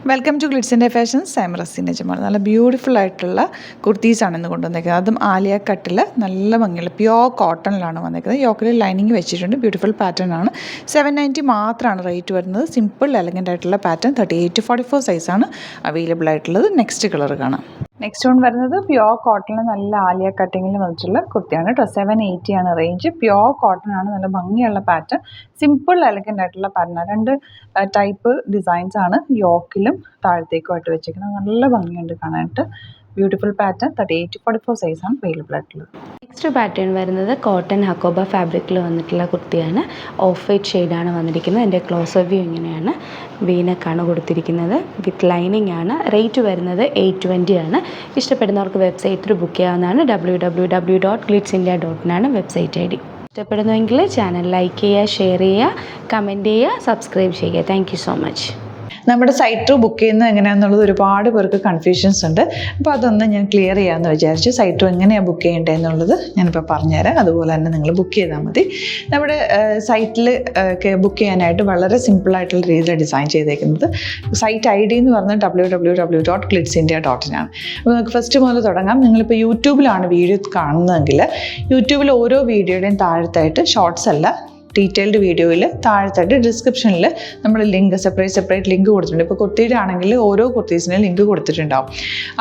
Welcome to ഗ്ലിറ്റ്സിൻ്റെ ഫാഷൻസ്. I am Razeena Jamal. നല്ല ബ്യൂട്ടിഫുൾ ആയിട്ടുള്ള കുർത്തീസാണ് ഇന്ന് കൊണ്ടുവന്നേക്കുന്നത്. അതും ആലിയ കട്ടിൽ നല്ല ഭംഗിയുള്ള പ്യോർ കോട്ടണിലാണ് വന്നേക്കുന്നത്. യോക്കിൽ ലൈനിങ് വെച്ചിട്ടുണ്ട്. ബ്യൂട്ടിഫുൾ പാറ്റേൺ ആണ്. 790 മാത്രമാണ് റേറ്റ് വരുന്നത്. സിമ്പിൾ എലഗൻ്റ് ആയിട്ടുള്ള പാറ്റേൺ 38 to 44 സൈസാണ് അവൈലബിൾ ആയിട്ടുള്ളത്. നെക്സ്റ്റ് കളർ കാണാം. നെക്സ്റ്റ് വൺ വരുന്നത് പ്യോർ കോട്ടണിൽ നല്ല ആലിയ കട്ടിങ്ങിൽ വന്നിട്ടുള്ള കുർത്തിയാണ് കേട്ടോ. 780 ആണ് റേഞ്ച്. പ്യോർ കോട്ടൺ ആണ്. നല്ല ഭംഗിയുള്ള പാറ്റേൺ, സിമ്പിൾ എലഗൻ്റ് ആയിട്ടുള്ള പാറ്റേൺ. രണ്ട് ടൈപ്പ് ഡിസൈൻസ് ആണ് യോക്കിലും താഴത്തേക്കുമായിട്ട് വെച്ചിരിക്കുന്നത്. നല്ല ഭംഗിയുണ്ട് കാണാനായിട്ട്. ബ്യൂട്ടിഫുൾ പാറ്റേൺ 38 to 44 സൈസാണ് അവൈലബിൾ ആയിട്ടുള്ളത്. നെക്സ്റ്റ് പാറ്റേൺ വരുന്നത് കോട്ടൺ ഹക്കോബ ഫാബ്രിക്കിൽ വന്നിട്ടുള്ള കുർത്തിയാണ്. ഓഫ് വൈറ്റ് ഷെയ്ഡാണ് വന്നിരിക്കുന്നത്. എൻ്റെ ക്ലോസ് വ്യൂ ഇങ്ങനെയാണ്. വീനക്കാണ് കൊടുത്തിരിക്കുന്നത്. വിത്ത് ലൈനിങ് ആണ്. റേറ്റ് വരുന്നത് 820 ആണ്. ഇഷ്ടപ്പെടുന്നവർക്ക് വെബ്സൈറ്റിൽ ബുക്ക് ചെയ്യാവുന്നതാണ്. www.glitzindia.in ആണ് വെബ്സൈറ്റ് ID. ഇഷ്ടപ്പെടുന്നുവെങ്കിൽ ചാനൽ ലൈക്ക് ചെയ്യുക, ഷെയർ ചെയ്യുക, കമൻറ്റ് ചെയ്യുക, സബ്സ്ക്രൈബ് ചെയ്യുക. Thank you so much. നമ്മുടെ സൈറ്റ് ത്രൂ ബുക്ക് ചെയ്യുന്നത് എങ്ങനെയാണെന്നുള്ളത് ഒരുപാട് പേർക്ക് കൺഫ്യൂഷൻസ് ഉണ്ട്. അപ്പോൾ അതൊന്ന് ഞാൻ ക്ലിയർ ചെയ്യാമെന്ന് വിചാരിച്ചു. സൈറ്റ് ത്രൂ എങ്ങനെയാണ് ബുക്ക് ചെയ്യേണ്ടത് എന്നുള്ളത് ഞാനിപ്പോൾ പറഞ്ഞുതരാം. അതുപോലെ തന്നെ നിങ്ങൾ ബുക്ക് ചെയ്താൽ മതി. നമ്മുടെ സൈറ്റിൽ ബുക്ക് ചെയ്യാനായിട്ട് വളരെ സിമ്പിളായിട്ടുള്ള രീതിയിൽ ഡിസൈൻ ചെയ്തേക്കുന്നത്. സൈറ്റ് ID എന്ന് പറഞ്ഞാൽ www.glitzindia.in ആണ്. അപ്പോൾ നമുക്ക് ഫസ്റ്റ് മുതൽ തുടങ്ങാം. നിങ്ങളിപ്പോൾ യൂട്യൂബിലാണ് വീഡിയോ കാണുന്നതെങ്കിൽ യൂട്യൂബിൽ ഓരോ വീഡിയോയുടെയും താഴത്തായിട്ട് ഷോർട്സ് അല്ല, ഡീറ്റെയിൽഡ് വീഡിയോയിൽ താഴത്തായിട്ട് ഡിസ്ക്രിപ്ഷനിൽ നമ്മൾ ലിങ്ക് സെപ്പറേറ്റ് ലിങ്ക് കൊടുത്തിട്ടുണ്ട്. ഇപ്പോൾ കുർത്തിയുടെ ആണെങ്കിൽ ഓരോ കുർത്തീസിനും ലിങ്ക് കൊടുത്തിട്ടുണ്ടാവും.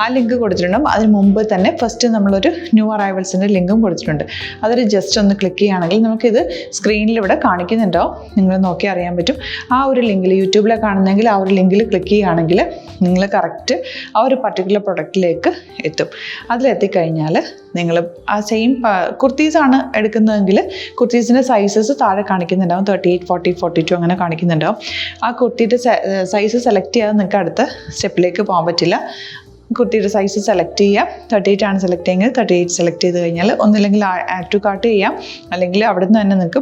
ആ ലിങ്ക് കൊടുത്തിട്ടുണ്ടാവും. അതിന് മുമ്പ് തന്നെ ഫസ്റ്റ് നമ്മളൊരു ന്യൂ അറൈവൽസിൻ്റെ ലിങ്കും കൊടുത്തിട്ടുണ്ട്. അതിൽ ജസ്റ്റ് ഒന്ന് ക്ലിക്ക് ചെയ്യുകയാണെങ്കിൽ നമുക്കിത് സ്ക്രീനിൽ ഇവിടെ കാണിക്കുന്നുണ്ടാവും. നിങ്ങൾ നോക്കി അറിയാൻ പറ്റും. ആ ഒരു ലിങ്കിൽ യൂട്യൂബിലെ കാണുന്നെങ്കിൽ ആ ഒരു ലിങ്കിൽ ക്ലിക്ക് ചെയ്യുകയാണെങ്കിൽ നിങ്ങൾ കറക്റ്റ് ആ ഒരു പർട്ടിക്കുലർ പ്രൊഡക്റ്റിലേക്ക് എത്തും. അതിലെത്തിക്കഴിഞ്ഞാൽ നിങ്ങൾ ആ സെയിം കുർത്തീസാണ് എടുക്കുന്നതെങ്കിൽ കുർത്തീസിൻ്റെ സൈസസ് താഴെ കാണിക്കുന്നുണ്ടാവും. 38, 40, 42 അങ്ങനെ കാണിക്കുന്നുണ്ടാവും. ആ കുർത്തിയുടെ സൈസ് സെലക്ട് ചെയ്യാതെ നിങ്ങൾക്ക് അടുത്ത സ്റ്റെപ്പിലേക്ക് പോകാൻ പറ്റില്ല. കുർത്തിയുടെ സൈസ് സെലക്ട് ചെയ്യാം. 38 ആണ് സെലക്ട് ചെയ്യുന്നത്. 38 സെലക്ട് ചെയ്ത് കഴിഞ്ഞാൽ ഒന്നില്ലെങ്കിൽ ആഡ് ടു കാർട്ട് ചെയ്യാം, അല്ലെങ്കിൽ അവിടെ നിന്ന് തന്നെ നിങ്ങൾക്ക്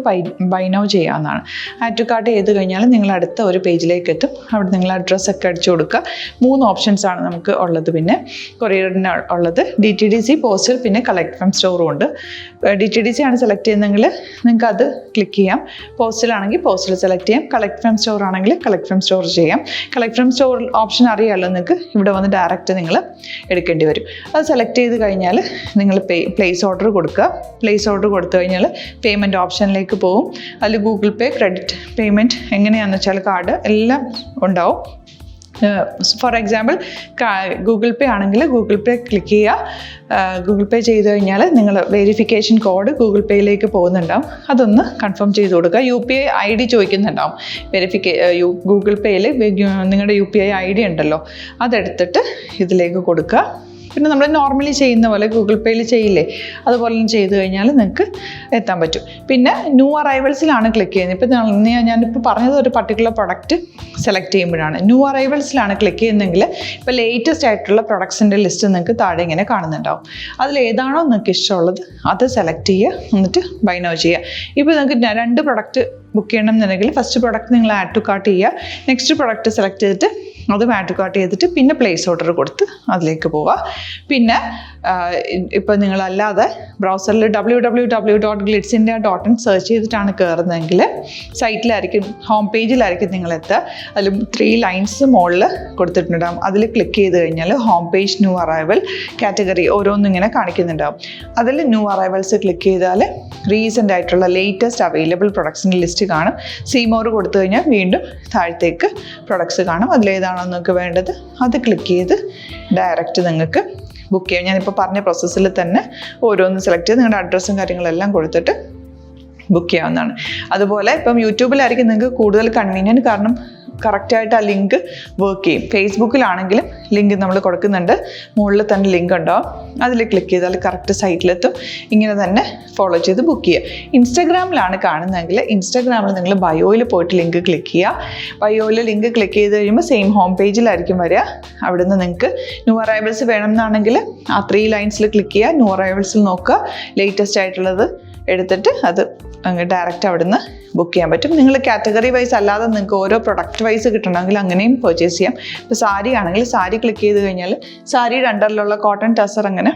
ബൈ നൗ ചെയ്യാവുന്നതാണ്. ആഡ് ടു കാർട്ട് ചെയ്ത് കഴിഞ്ഞാൽ നിങ്ങൾ അടുത്ത ഒരു പേജിലേക്ക് എത്തും. അവിടെ നിങ്ങൾ അഡ്രസ്സൊക്കെ അടിച്ചു കൊടുക്കുക. 3 ഓപ്ഷൻസ് ആണ് നമുക്ക് ഉള്ളത്. പിന്നെ കൊറിയറിന് ഉള്ളത് DTDC, പോസ്റ്റൽ, പിന്നെ കളക്ട് ഫ്രം സ്റ്റോറും ഉണ്ട്. DTDC ആണ് സെലക്ട് ചെയ്യുന്നതെങ്കിൽ നിങ്ങൾക്ക് അത് ക്ലിക്ക് ചെയ്യാം. പോസ്റ്റലാണെങ്കിൽ പോസ്റ്റൽ സെലക്ട് ചെയ്യാം. കളക്ട് ഫ്രം സ്റ്റോർ ആണെങ്കിൽ കളക്ട് ഫ്രം സ്റ്റോർ ചെയ്യാം. കളക്ട് ഫ്രം സ്റ്റോർ ഓപ്ഷൻ അറിയാമല്ലോ നിങ്ങൾക്ക്. ഇവിടെ വന്ന് ഡയറക്റ്റ് നിങ്ങൾ എടുക്കേണ്ടി വരും. അത് സെലക്ട് ചെയ്ത് കഴിഞ്ഞാൽ നിങ്ങൾ പ്ലേസ് ഓർഡർ കൊടുക്കുക. പ്ലേസ് ഓർഡർ കൊടുത്തു കഴിഞ്ഞാൽ പേയ്മെൻറ്റ് ഓപ്ഷനിലേക്ക് പോകും. അതിൽ ഗൂഗിൾ പേ, ക്രെഡിറ്റ് പേയ്മെൻറ്റ് എങ്ങനെയാണെന്ന് വെച്ചാൽ കാർഡ് എല്ലാം ഉണ്ടാവും. ഫോർ എക്സാമ്പിൾ ഗൂഗിൾ പേ ആണെങ്കിൽ ഗൂഗിൾ പേ ക്ലിക്ക് ചെയ്യുക. ഗൂഗിൾ പേ ചെയ്ത് കഴിഞ്ഞാൽ നിങ്ങൾ വെരിഫിക്കേഷൻ കോഡ് ഗൂഗിൾ പേയിലേക്ക് പോകുന്നുണ്ടാവും. അതൊന്ന് കൺഫേം ചെയ്ത് കൊടുക്കുക. UPI ID ചോദിക്കുന്നുണ്ടാവും. ഗൂഗിൾ പേയിൽ നിങ്ങളുടെ UPI ID ഉണ്ടല്ലോ, അതെടുത്തിട്ട് ഇതിലേക്ക് കൊടുക്കുക. പിന്നെ നമ്മൾ നോർമലി ചെയ്യുന്ന പോലെ ഗൂഗിൾ പേയിൽ ചെയ്യില്ലേ, അതുപോലെ ചെയ്ത് കഴിഞ്ഞാൽ നിങ്ങൾക്ക് എത്താൻ പറ്റും. പിന്നെ ന്യൂ അറൈവൽസിലാണ് ക്ലിക്ക് ചെയ്യുന്നത്. ഇപ്പോൾ ഞാനിപ്പോൾ പറഞ്ഞത് ഒരു പർട്ടിക്കുലർ പ്രൊഡക്റ്റ് സെലക്ട് ചെയ്യുമ്പോഴാണ്. ന്യൂ അറൈവൽസിലാണ് ക്ലിക്ക് ചെയ്യുന്നതെങ്കിൽ ഇപ്പോൾ ലേറ്റസ്റ്റ് ആയിട്ടുള്ള പ്രൊഡക്ട്സിൻ്റെ ലിസ്റ്റ് നിങ്ങൾക്ക് താഴെ ഇങ്ങനെ കാണുന്നുണ്ടാവും. അതിൽ ഏതാണോ നിങ്ങൾക്ക് ഇഷ്ടമുള്ളത് അത് സെലക്ട് ചെയ്യുക, എന്നിട്ട് ബൈ നൗ ചെയ്യുക. ഇപ്പോൾ നിങ്ങൾക്ക് 2 പ്രൊഡക്റ്റ് ബുക്ക് ചെയ്യണം എന്നുണ്ടെങ്കിൽ ഫസ്റ്റ് പ്രൊഡക്റ്റ് നിങ്ങൾ ആഡ് ടു കാർട്ട് ചെയ്യുക. നെക്സ്റ്റ് പ്രൊഡക്റ്റ് സെലക്ട് ചെയ്തിട്ട് അതും ആഡ് ടു കാർട്ട് ചെയ്തിട്ട് പിന്നെ പ്ലേസ് ഓർഡർ കൊടുത്ത് അതിലേക്ക് പോവുക. പിന്നെ ഇപ്പോൾ നിങ്ങളല്ലാതെ ബ്രൗസറിൽ www.glitzindia.in സെർച്ച് ചെയ്തിട്ടാണ് കയറുന്നതെങ്കിൽ സൈറ്റിലായിരിക്കും, ഹോം പേജിലായിരിക്കും നിങ്ങളെത്തുക. അതിൽ 3 ലൈൻസ് മുകളിൽ കൊടുത്തിട്ടുണ്ടാകും. അതിൽ ക്ലിക്ക് ചെയ്ത് കഴിഞ്ഞാൽ home page, new arrival, category ഓരോന്നും ഇങ്ങനെ കാണിക്കുന്നുണ്ടാകും. അതിൽ ന്യൂ അറൈവൽസ് ക്ലിക്ക് ചെയ്താൽ റീസെൻ്റ് ആയിട്ടുള്ള ലേറ്റസ്റ്റ് അവൈലബിൾ പ്രൊഡക്ട്സിൻ്റെ ലിസ്റ്റ് കാണും. സീമോർ കൊടുത്തു കഴിഞ്ഞാൽ വീണ്ടും താഴത്തേക്ക് പ്രൊഡക്ട്സ് കാണും. അതിലേതാണോ നിങ്ങൾക്ക് വേണ്ടത് അത് ക്ലിക്ക് ചെയ്ത് ഡയറക്റ്റ് നിങ്ങൾക്ക് ബുക്ക് ചെയ്യാം. ഞാനിപ്പോൾ പറഞ്ഞ പ്രോസസ്സിൽ തന്നെ ഓരോന്ന് സെലക്ട് ചെയ്ത് നിങ്ങളുടെ അഡ്രസ്സും കാര്യങ്ങളെല്ലാം കൊടുത്തിട്ട് ബുക്ക് ചെയ്യാവുന്നതാണ്. അതുപോലെ ഇപ്പം യൂട്യൂബിലായിരിക്കും നിങ്ങൾക്ക് കൂടുതൽ കൺവീനിയൻറ്റ്, കാരണം കറക്റ്റായിട്ട് ആ ലിങ്ക് വർക്ക് ചെയ്യും. ഫേസ്ബുക്കിലാണെങ്കിലും ലിങ്ക് നമ്മൾ കൊടുക്കുന്നുണ്ട്. മുകളിൽ തന്നെ ലിങ്ക് ഉണ്ടാവും. അതിൽ ക്ലിക്ക് ചെയ്താൽ കറക്റ്റ് സൈറ്റിലെത്തും. ഇങ്ങനെ തന്നെ ഫോളോ ചെയ്ത് ബുക്ക് ചെയ്യുക. ഇൻസ്റ്റാഗ്രാമിലാണ് കാണുന്നതെങ്കിൽ ഇൻസ്റ്റാഗ്രാമിൽ നിങ്ങൾ ബയോയിൽ പോയിട്ട് ലിങ്ക് ക്ലിക്ക് ചെയ്യുക. ബയോയിൽ ലിങ്ക് ക്ലിക്ക് ചെയ്ത് കഴിയുമ്പോൾ സെയിം ഹോം പേജിലായിരിക്കും വരിക. അവിടുന്ന് നിങ്ങൾക്ക് ന്യൂ അറൈവൽസ് വേണമെന്നാണെങ്കിൽ ആ 3 ലൈൻസിൽ ക്ലിക്ക് ചെയ്യുക. ന്യൂ അറൈവൽസിൽ നോക്കുക, ലേറ്റസ്റ്റ് ആയിട്ടുള്ളത് എടുത്തിട്ട് അത് അങ്ങ് ഡയറക്റ്റ് അവിടുന്ന് ബുക്ക് ചെയ്യാൻ പറ്റും. നിങ്ങൾ കാറ്റഗറി വൈസ് അല്ലാതെ നിങ്ങൾക്ക് ഓരോ പ്രൊഡക്റ്റ് വൈസ് കിട്ടണമെങ്കിൽ അങ്ങനെയും പർച്ചേസ് ചെയ്യാം. ഇപ്പോൾ സാരി ആണെങ്കിൽ സാരി ക്ലിക്ക് ചെയ്ത് കഴിഞ്ഞാൽ സാരിയുടെ അണ്ടറിലുള്ള കോട്ടൺ ടസർ അങ്ങനെ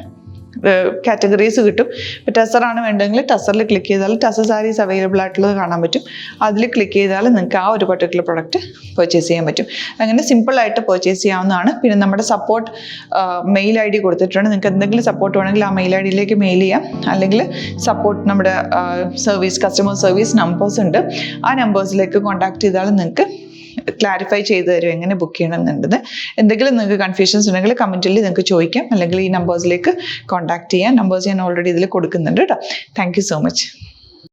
കാറ്റഗറീസ് കിട്ടും. ഇപ്പോൾ ടസറാണ് വേണ്ടതെങ്കിൽ ടസറിൽ ക്ലിക്ക് ചെയ്താൽ ടസർ സാരീസ് അവൈലബിൾ ആയിട്ടുള്ളത് കാണാൻ പറ്റും. അതിൽ ക്ലിക്ക് ചെയ്താൽ നിങ്ങൾക്ക് ആ ഒരു പർട്ടിക്കുലർ പ്രൊഡക്റ്റ് പർച്ചേസ് ചെയ്യാൻ പറ്റും. അങ്ങനെ സിമ്പിളായിട്ട് പർച്ചേസ് ചെയ്യാവുന്നതാണ്. പിന്നെ നമ്മുടെ സപ്പോർട്ട് മെയിൽ ID കൊടുത്തിട്ടുണ്ട്. നിങ്ങൾക്ക് എന്തെങ്കിലും സപ്പോർട്ട് വേണമെങ്കിൽ ആ മെയിൽ ID മെയിൽ ചെയ്യാം. അല്ലെങ്കിൽ സപ്പോർട്ട് നമ്മുടെ കസ്റ്റമർ സർവീസ് നമ്പേഴ്സ് ഉണ്ട്. ആ നമ്പേഴ്സിലേക്ക് കോൺടാക്ട് ചെയ്താൽ നിങ്ങൾക്ക് ക്ലാരിഫൈ ചെയ്ത് തരും എങ്ങനെ ബുക്ക് ചെയ്യണം എന്നുള്ളത്. എന്തെങ്കിലും നിങ്ങൾക്ക് കൺഫ്യൂഷൻസ് ഉണ്ടെങ്കിൽ കമൻറ്റിൽ നിങ്ങൾക്ക് ചോദിക്കാം, അല്ലെങ്കിൽ ഈ നമ്പേഴ്സിലേക്ക് കോൺടാക്ട് ചെയ്യാം. നമ്പേഴ്സ് ഞാൻ ഓൾറെഡി ഇതിൽ കൊടുക്കുന്നുണ്ട് കേട്ടോ. Thank you so much.